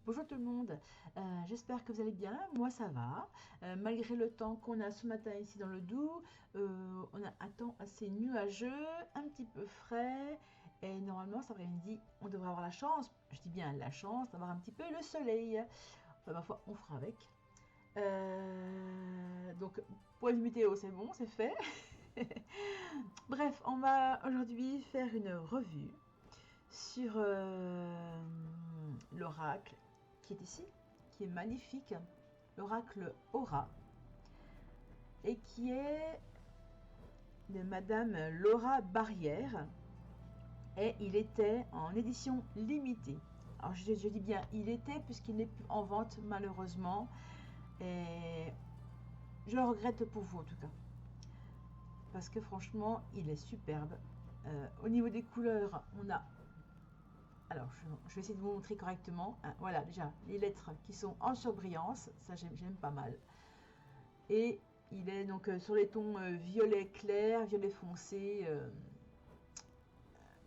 Bonjour tout le monde, j'espère que vous allez bien, moi ça va, malgré le temps qu'on a ce matin ici dans le Doubs, on a un temps assez nuageux, un petit peu frais, et normalement cet après-midi on devrait avoir la chance, je dis bien la chance, d'avoir un petit peu le soleil, enfin ma foi on fera avec. Donc pour les météo c'est bon, c'est fait. Bref, on va aujourd'hui faire une revue sur l'oracle qui est ici, qui est magnifique, l'oracle Aura, et qui est de Madame Laura Barrière, et il était en édition limitée. Alors je dis bien il était puisqu'il n'est plus en vente malheureusement, et je le regrette pour vous en tout cas, parce que franchement il est superbe. Au niveau des couleurs, on a... Alors, je vais essayer de vous montrer correctement. Voilà, déjà, les lettres qui sont en surbrillance, ça j'aime pas mal. Et il est donc sur les tons violet clair, violet foncé,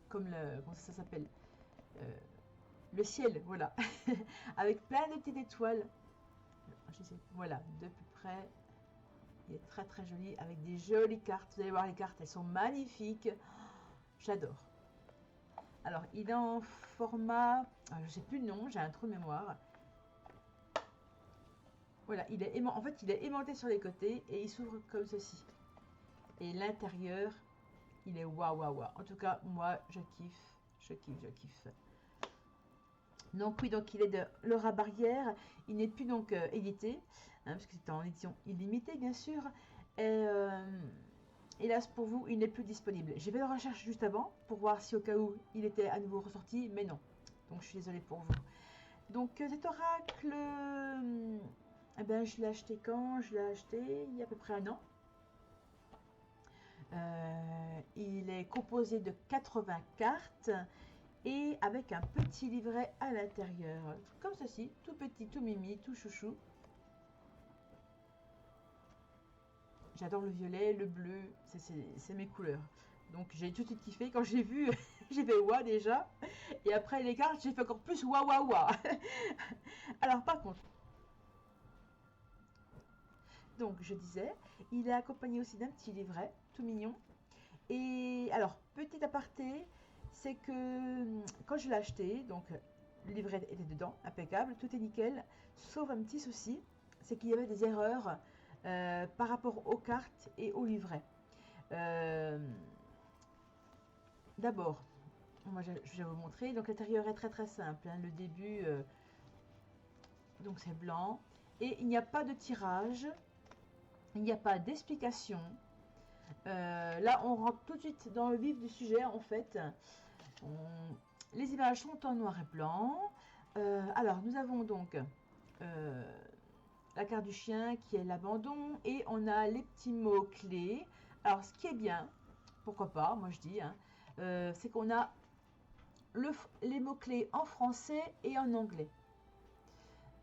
comme comment ça s'appelle, le ciel, voilà. Avec plein de petites étoiles. Voilà, de plus près. Il est très très joli, avec des jolies cartes. Vous allez voir les cartes, elles sont magnifiques. J'adore. Alors, il est en format, je ne sais plus le nom, j'ai un trou de mémoire. Voilà, en fait, il est aimanté sur les côtés et il s'ouvre comme ceci. Et l'intérieur, il est waouh, waouh, waouh. En tout cas, moi, je kiffe, je kiffe, je kiffe. Donc oui, donc il est de Laura Barrière. Il n'est plus donc édité, parce que c'est en édition illimitée, bien sûr. Et hélas pour vous, il n'est plus disponible. J'ai fait une recherche juste avant pour voir si au cas où il était à nouveau ressorti, mais non. Donc je suis désolée pour vous. Donc cet oracle, eh ben, je l'ai acheté quand? Je l'ai acheté il y a à peu près un an. Il est composé de 80 cartes et avec un petit livret à l'intérieur, comme ceci, tout petit, tout mimi, tout chouchou. J'adore le violet, le bleu, c'est mes couleurs. Donc j'ai tout de suite kiffé. Quand j'ai vu, j'ai fait waouh déjà. Et après les cartes, j'ai fait encore plus waouh waouh waouh. Alors par contre, donc je disais, il est accompagné aussi d'un petit livret, tout mignon. Et alors, petit aparté, c'est que quand je l'ai acheté, donc le livret était dedans, impeccable, tout est nickel, sauf un petit souci, c'est qu'il y avait des erreurs par rapport aux cartes et au livret. D'abord, moi je vais vous montrer, donc l'intérieur est très très simple, hein. Le début, donc c'est blanc, et il n'y a pas de tirage, il n'y a pas d'explication. Là, on rentre tout de suite dans le vif du sujet, en fait. Les images sont en noir et blanc. Alors, nous avons donc la carte du chien qui est l'abandon, et on a les petits mots-clés. Alors, ce qui est bien, pourquoi pas, moi je dis, hein, c'est qu'on a les mots-clés en français et en anglais.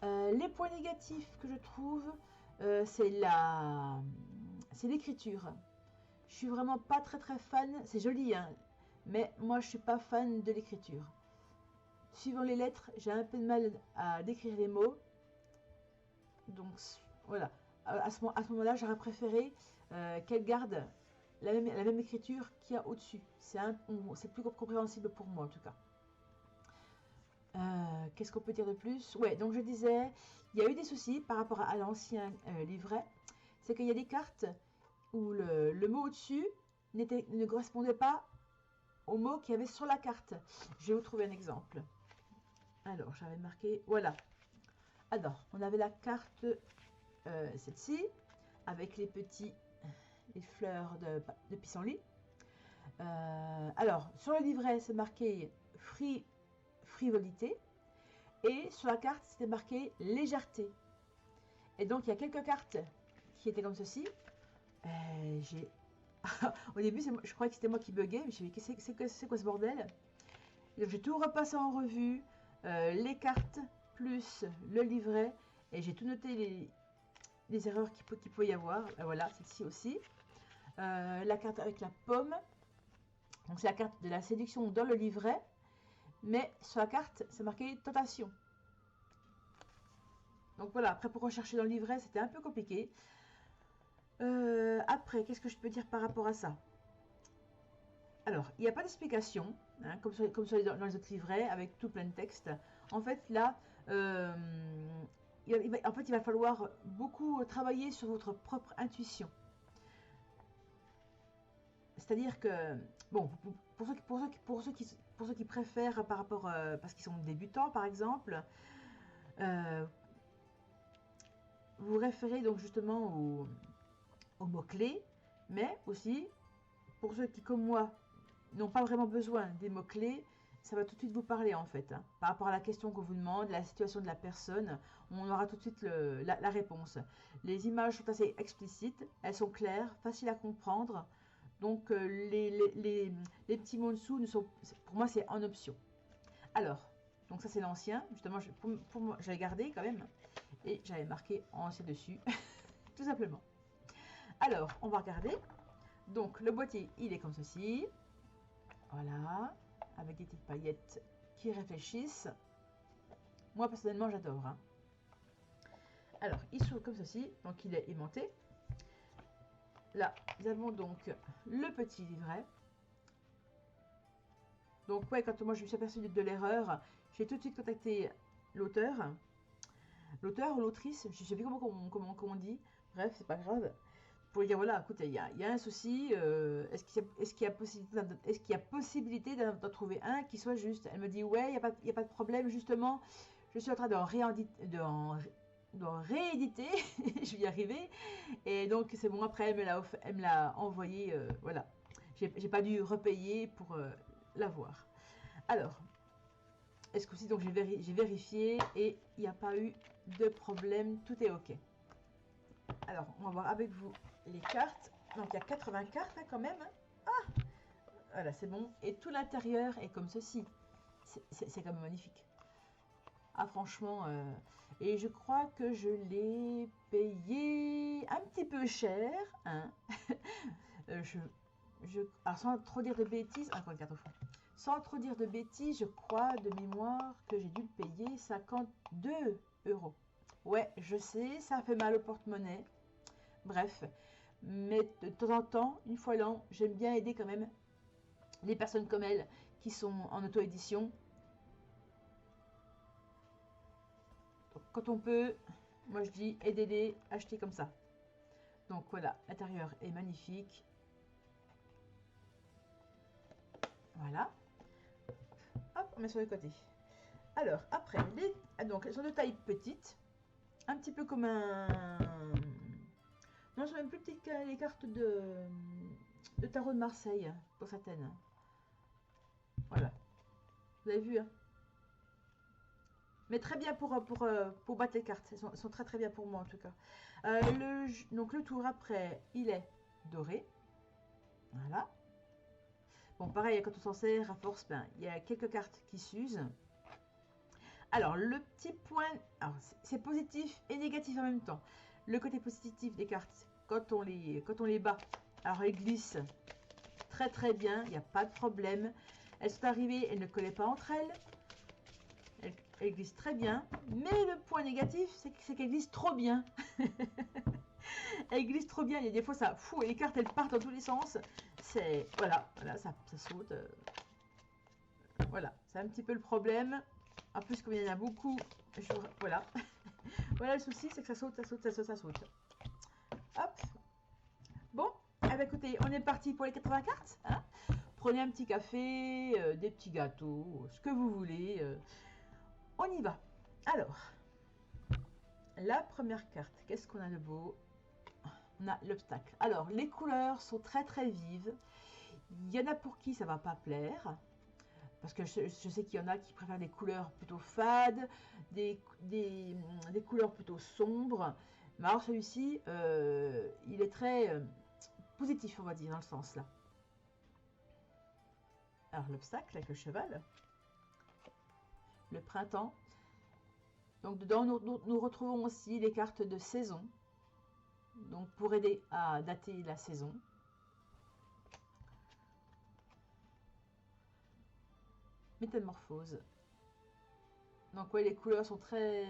Les points négatifs que je trouve, c'est l'écriture. Je suis vraiment pas très très fan, c'est joli, hein, mais moi je suis pas fan de l'écriture. Suivant les lettres, j'ai un peu de mal à décrire les mots. Donc voilà, à ce moment-là, j'aurais préféré qu'elle garde la même écriture qu'il y a au-dessus. C'est plus compréhensible pour moi en tout cas. Qu'est-ce qu'on peut dire de plus? Ouais, donc je disais, il y a eu des soucis par rapport à l'ancien livret. C'est qu'il y a des cartes où le mot au-dessus ne correspondait pas au mot qu'il y avait sur la carte. Je vais vous trouver un exemple. Alors, j'avais marqué, voilà. Alors, on avait la carte, celle-ci, avec les fleurs de pissenlit. Alors, sur le livret, c'est marqué frivolité, et sur la carte, c'était marqué légèreté. Et donc, il y a quelques cartes qui étaient comme ceci. Au début, je croyais que c'était moi qui buguais, mais je me suis dit, c'est quoi ce bordel? Donc, j'ai tout repassé en revue, les cartes, plus le livret, et j'ai tout noté les erreurs qu'il peut y avoir. Voilà, celle-ci aussi. La carte avec la pomme, donc c'est la carte de la séduction dans le livret, mais sur la carte, c'est marqué tentation. Donc voilà, après pour rechercher dans le livret, c'était un peu compliqué. Après, qu'est-ce que je peux dire par rapport à ça? Alors, il n'y a pas d'explication, hein, comme dans les autres livrets, avec tout plein de texte. En fait, là, il va falloir beaucoup travailler sur votre propre intuition. C'est-à-dire que, bon, pour ceux qui préfèrent par rapport, parce qu'ils sont débutants par exemple, vous référez donc justement aux mots-clés, mais aussi pour ceux qui, comme moi, n'ont pas vraiment besoin des mots-clés, ça va tout de suite vous parler en fait. Hein. Par rapport à la question qu'on vous demande, la situation de la personne, on aura tout de suite la réponse. Les images sont assez explicites, elles sont claires, faciles à comprendre. Donc les petits mots dessous, pour moi, c'est en option. Alors, donc ça c'est l'ancien. Justement, pour moi, j'avais gardé quand même. Et j'avais marqué ancien dessus, tout simplement. Alors, on va regarder. Donc, le boîtier, il est comme ceci. Voilà, avec des petites paillettes qui réfléchissent. Moi, personnellement, j'adore. Hein. Alors, il s'ouvre comme ceci. Donc, il est aimanté. Là, nous avons donc le petit livret. Donc, ouais, quand moi je me suis aperçue de l'erreur, j'ai tout de suite contacté l'auteur. L'auteur ou l'autrice, je ne sais plus comment on dit. Bref, c'est pas grave. Pour lui dire, voilà, écoutez, il y a un souci. Est-ce qu'il y a possibilité d'en trouver un qui soit juste? Elle me dit, ouais, il n'y a pas de problème, justement. Je suis en train d'en rééditer. Je vais y arriver. Et donc, c'est bon, après, elle me l'a envoyé. Voilà. J'ai pas dû repayer pour l'avoir. Alors, est-ce que aussi, donc j'ai vérifié et il n'y a pas eu de problème. Tout est OK. Alors, on va voir avec vous les cartes. Donc, il y a 80 cartes hein, quand même. Ah, voilà, c'est bon. Et tout l'intérieur est comme ceci. C'est quand même magnifique. Ah, franchement. Et je crois que je l'ai payé un petit peu cher. Hein. Alors, sans trop dire de bêtises. Encore une carte au fond. Sans trop dire de bêtises, je crois de mémoire que j'ai dû le payer 52 €. Ouais, je sais, ça fait mal au porte-monnaie. Bref, mais de temps en temps, une fois l'an, j'aime bien aider quand même les personnes comme elle qui sont en auto-édition. Quand on peut, moi je dis aidez-les, achetez comme ça. Donc voilà, l'intérieur est magnifique. Voilà. Hop, on met sur le côté. Alors, après, donc elles sont de taille petite. Un petit peu comme un... Non, elles sont même plus petites que les cartes de tarot de Marseille pour certaines. Voilà. Vous avez vu, hein? Mais très bien pour battre les cartes. Elles sont très très bien pour moi en tout cas. Donc le tour après, il est doré. Voilà. Bon, pareil, quand on s'en sert, à force, ben, il y a quelques cartes qui s'usent. Alors, le petit point... Alors, c'est positif et négatif en même temps. Le côté positif des cartes, quand on les bat, alors elles glissent très très bien, il n'y a pas de problème. Elles sont arrivées, elles ne collaient pas entre elles. Elles glissent très bien. Mais le point négatif, c'est qu'elles glissent trop bien. Elles glissent trop bien. Il y a des fois, ça fou, et les cartes, elles partent dans tous les sens. Voilà, ça saute. Voilà, c'est un petit peu le problème. En plus, comme il y en a beaucoup, voilà. Voilà, le souci, c'est que ça saute, ça saute, ça saute, ça saute. Hop. Bon, eh bien, écoutez, on est parti pour les 80 cartes. Hein. Prenez un petit café, des petits gâteaux, ce que vous voulez. On y va. Alors, la première carte, qu'est-ce qu'on a de beau? On a l'obstacle. Alors, les couleurs sont très très vives. Il y en a pour qui ça va pas plaire. Parce que je sais qu'il y en a qui préfèrent des couleurs plutôt fades, des couleurs plutôt sombres. Mais alors celui-ci, il est très positif, on va dire, dans le sens là. Alors l'obstacle avec le cheval. Le printemps. Donc dedans, nous retrouvons aussi les cartes de saison. Donc pour aider à dater la saison. Métamorphose. Donc ouais, les couleurs sont très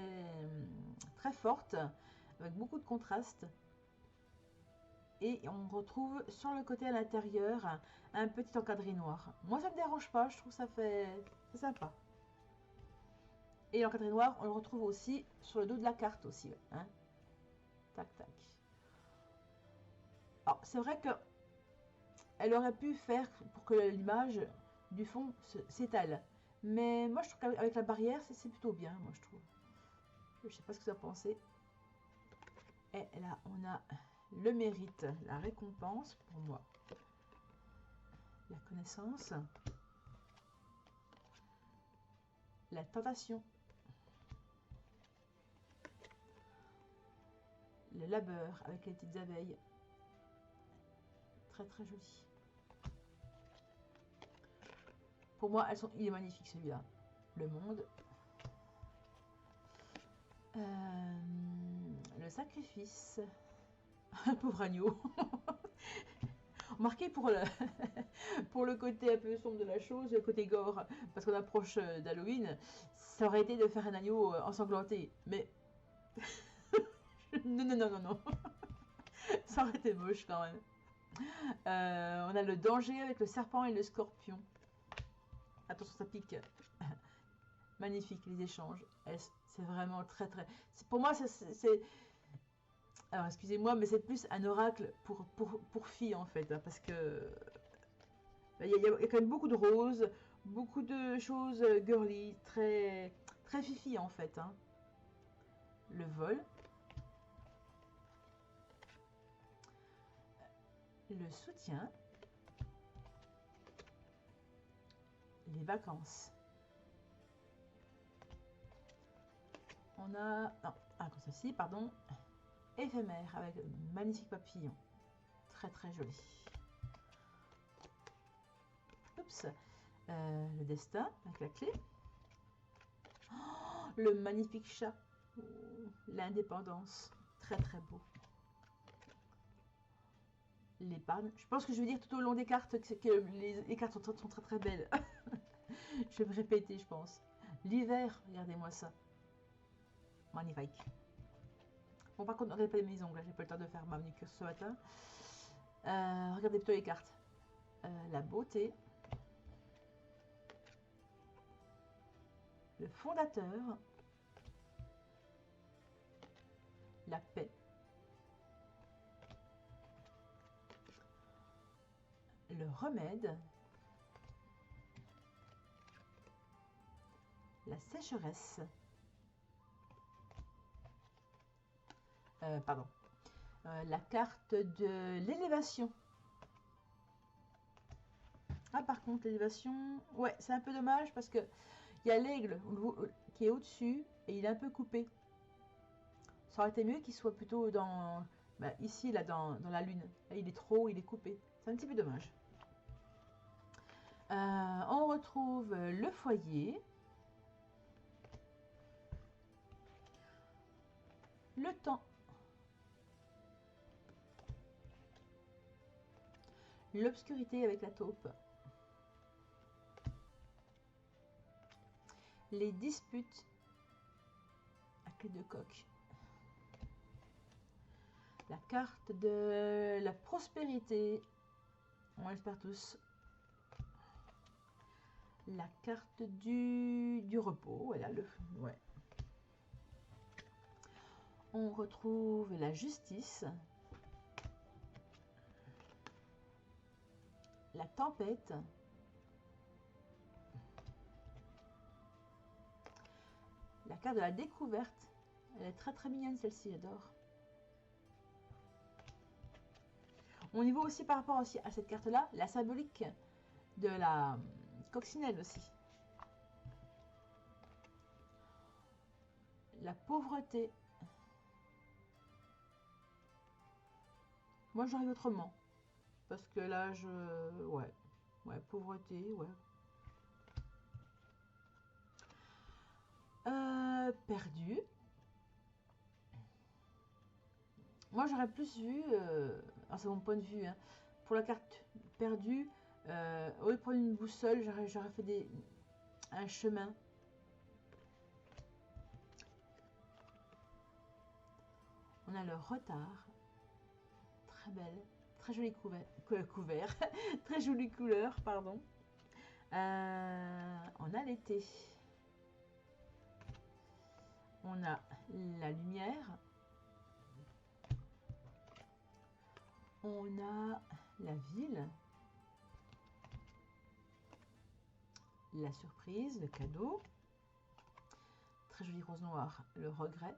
fortes, avec beaucoup de contraste. Et on retrouve sur le côté à l'intérieur un petit encadré noir. Moi ça me dérange pas, je trouve ça c'est sympa. Et l'encadré noir, on le retrouve aussi sur le dos de la carte aussi. Hein. Tac tac. Alors c'est vrai que elle aurait pu faire pour que l'image du fond s'étale. Mais moi je trouve qu'avec la barrière c'est plutôt bien, moi je trouve. Je sais pas ce que vous en pensez. Et là on a le mérite, la récompense pour moi. La connaissance. La tentation. Le labeur avec les petites abeilles. Très très joli. Pour moi, il est magnifique celui-là. Le monde. Le sacrifice. Un pauvre agneau. Remarquez pour pour le côté un peu sombre de la chose, le côté gore, parce qu'on approche d'Halloween, ça aurait été de faire un agneau ensanglanté. Mais non, non, non, non, non. Ça aurait été moche quand même. On a le danger avec le serpent et le scorpion. Attention, ça pique. Magnifique les échanges. C'est vraiment très très. Pour moi, c'est. Alors excusez-moi, mais c'est plus un oracle pour filles en fait, hein, parce que il y a quand même beaucoup de roses, beaucoup de choses girly, très très fifi en fait. Hein. Le vol, le soutien, les vacances. On a non, comme ceci, pardon. Éphémère avec un magnifique papillon. Très très joli. Oups. Le destin avec la clé. Oh, le magnifique chat. Oh, l'indépendance. Très très beau. L'épargne. Je pense que je vais dire tout au long des cartes que les cartes sont très très belles. Je vais me répéter, je pense. L'hiver, regardez-moi ça. Magnifique. Bon, par contre, ne regardez pas mes ongles, j'ai pas le temps de faire ma manucure ce matin. Regardez plutôt les cartes. La beauté. Le fondateur. La paix. Le remède. La sécheresse. Pardon. La carte de l'élévation. Ah, par contre, l'élévation, ouais, c'est un peu dommage parce que il y a l'aigle qui est au-dessus et il est un peu coupé. Ça aurait été mieux qu'il soit plutôt dans, bah, ici, là, dans la lune. Là, il est trop, il est coupé. C'est un petit peu dommage. On retrouve le foyer. Le temps. L'obscurité avec la taupe. Les disputes à clé de coq. La carte de la prospérité. On l'espère tous. La carte du repos. Voilà, ouais. On retrouve la justice. La tempête. La carte de la découverte. Elle est très très mignonne celle-ci, j'adore. On y voit aussi par rapport aussi à cette carte-là, la symbolique de la coccinelle aussi. La pauvreté. Moi j'arrive autrement. Parce que là je... Ouais. Ouais, pauvreté, ouais. Perdu. Moi j'aurais plus vu, c'est mon point de vue, hein, pour la carte perdue, au lieu de prendre une boussole, j'aurais fait un chemin. On a le retard. Très belle. Très joli couvert. Très jolie couleur, pardon. On a l'été. On a la lumière. On a la ville. La surprise, le cadeau. Très joli rose noir, le regret.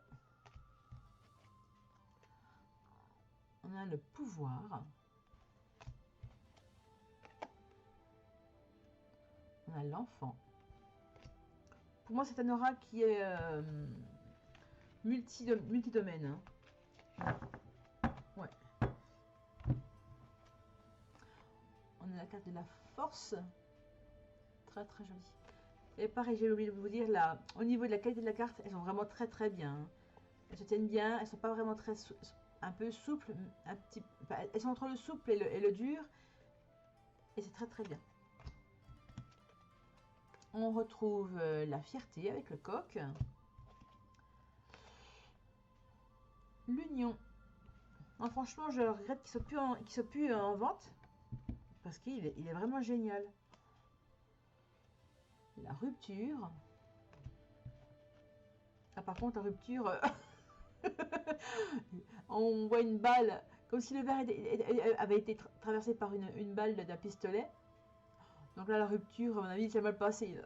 On a le pouvoir. On a l'enfant. Pour moi, c'est un aura qui est multidomaine. Hein. Ouais. On a la carte de la force. Très très jolie. Et pareil, j'ai oublié de vous dire, là, au niveau de la qualité de la carte, elles sont vraiment très très bien. Hein. Elles se tiennent bien, elles sont pas vraiment très un peu souples, un petit, enfin, elles sont entre le souple et le dur. Et c'est très très bien. On retrouve la fierté avec le coq. L'union. Franchement, je regrette qu'il ne soit plus en vente. Parce qu'il est vraiment génial. La rupture. Ah, par contre, la rupture, on voit une balle, comme si le verre avait été traversé par une balle d'un pistolet. Donc là, la rupture, à mon avis, c'est mal passé.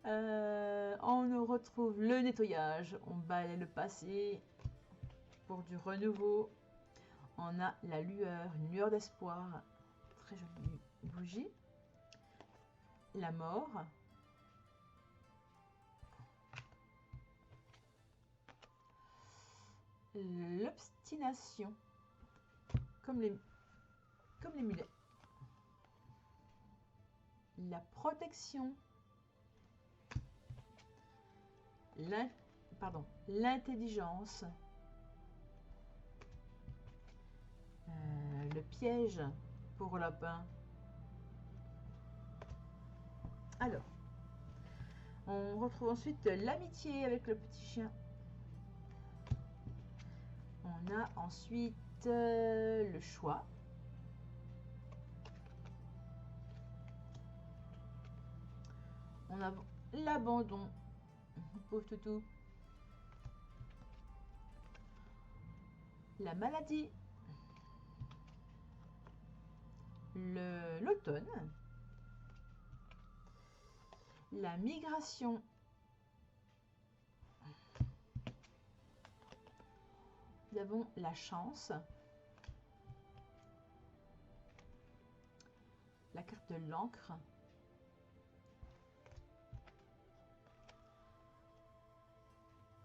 On retrouve le nettoyage. On balaie le passé pour du renouveau. On a la lueur, une lueur d'espoir. Très jolie bougie. La mort. L'obstination. Comme les mulets. La protection. L'intelligence. Le piège pour lapin. Alors, on retrouve ensuite l'amitié avec le petit chien. On a ensuite le choix. On a l'abandon. Pauvre toutou. La maladie. L'automne. La migration. Nous avons la chance. La carte de l'encre.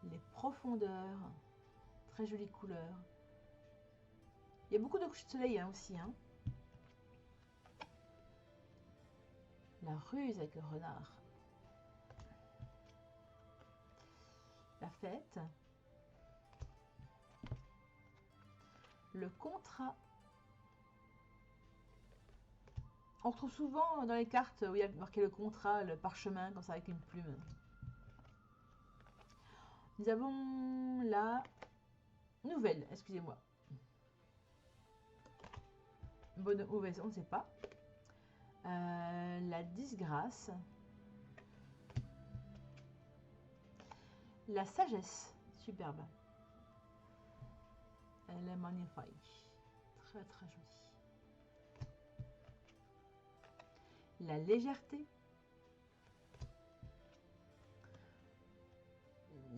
Les profondeurs. Très jolie couleur. Il y a beaucoup de couches de soleil hein, aussi. Hein. La ruse avec le renard. La fête. Le contrat. On retrouve souvent dans les cartes où il y a marqué le contrat, le parchemin, comme ça avec une plume. Nous avons la nouvelle, excusez-moi. Bonne ou mauvaise, on ne sait pas. La disgrâce. La sagesse, superbe. Elle est magnifique. Très très jolie. La légèreté.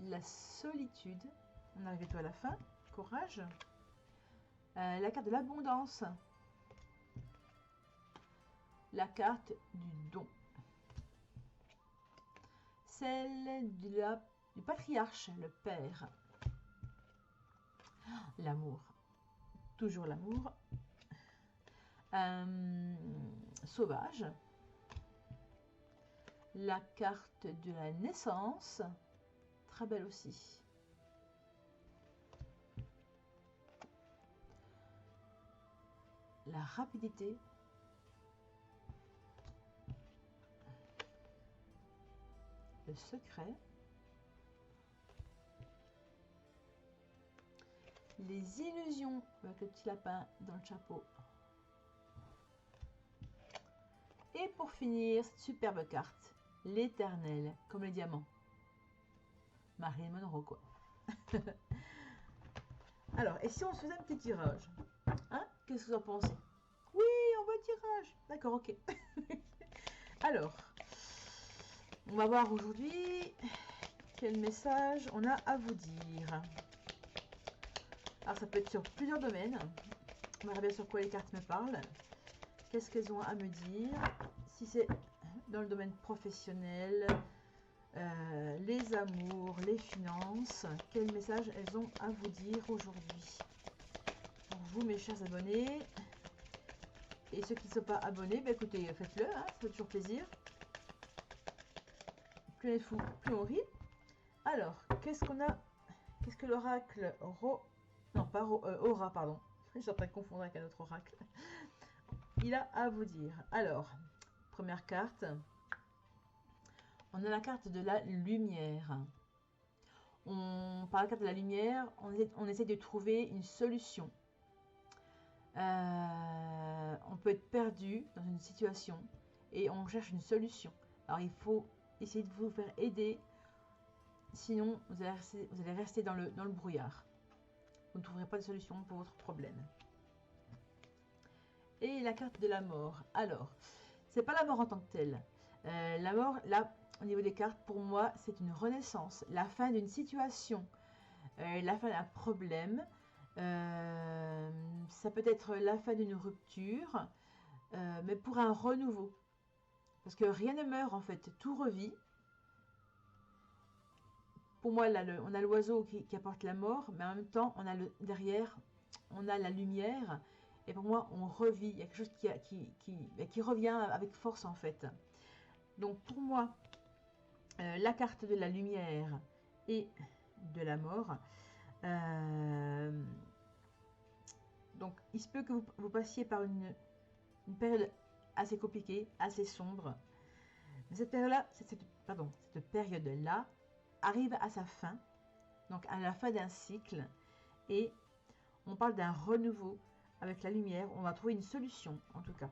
La solitude. On arrive bientôt à la fin. Courage. La carte de l'abondance. La carte du don. Celle du patriarche, le père. L'amour. Toujours l'amour. Sauvage. La carte de la naissance. Très belle aussi. La rapidité. Le secret. les illusions avec le petit lapin dans le chapeau. Et pour finir, cette superbe carte, l'éternel, comme les diamants. Marilyn Monroe, quoi. Alors, et si on se faisait un petit tirage, hein? Qu'est-ce que vous en pensez? Oui, on va tirage. D'accord, ok. Alors, on va voir aujourd'hui quel message on a à vous dire. Alors, ça peut être sur plusieurs domaines. On verra bien sur quoi les cartes me parlent. Qu'est-ce qu'elles ont à me dire? Si c'est dans le domaine professionnel, les amours, les finances, quel message elles ont à vous dire aujourd'hui? Pour vous, mes chers abonnés, et ceux qui ne sont pas abonnés, bah écoutez, faites-le, hein, ça fait toujours plaisir. Plus on est fou, plus on rit. Alors, qu'est-ce qu'on a? Qu'est-ce que l'oracle Aura, pardon. Je suis en train de confondre avec un autre oracle. Il a à vous dire. Alors, première carte. On a la carte de la lumière. Par la carte de la lumière, on essaie de trouver une solution. On peut être perdu dans une situation et on cherche une solution. Alors, il faut essayer de vous faire aider. Sinon, vous allez rester dans le brouillard. Vous ne trouverez pas de solution pour votre problème. Et la carte de la mort. Alors, c'est pas la mort en tant que telle. La mort, là, au niveau des cartes, pour moi, c'est une renaissance. La fin d'une situation. La fin d'un problème. Ça peut être la fin d'une rupture. Mais pour un renouveau. Parce que rien ne meurt, en fait. Tout revit. Pour moi, là, on a l'oiseau qui apporte la mort, mais en même temps, on a derrière, on a la lumière. Et pour moi, on revit. Il y a quelque chose qui revient avec force, en fait. Donc, pour moi, la carte de la lumière et de la mort. Donc, il se peut que vous passiez par une période assez compliquée, assez sombre. Mais cette période-là, cette période-là, arrive à sa fin, donc à la fin d'un cycle, et on parle d'un renouveau avec la lumière. On va trouver une solution, en tout cas.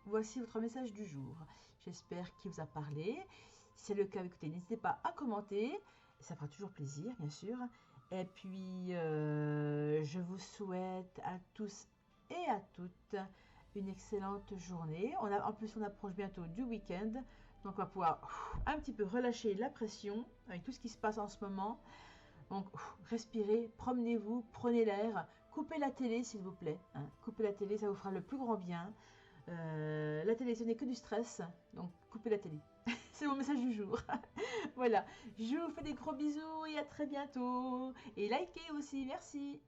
Voici votre message du jour. J'espère qu'il vous a parlé. Si c'est le cas, écoutez, n'hésitez pas à commenter. Ça fera toujours plaisir, bien sûr. Et puis, je vous souhaite à tous et à toutes une excellente journée. En plus, on approche bientôt du week-end. Donc, on va pouvoir un petit peu relâcher la pression avec tout ce qui se passe en ce moment. Donc, respirez, promenez-vous, prenez l'air. Coupez la télé, s'il vous plaît. Hein. Coupez la télé, ça vous fera le plus grand bien. La télé, ce n'est que du stress. Donc, coupez la télé. C'est mon message du jour. Voilà. Je vous fais des gros bisous et à très bientôt. Et likez aussi. Merci.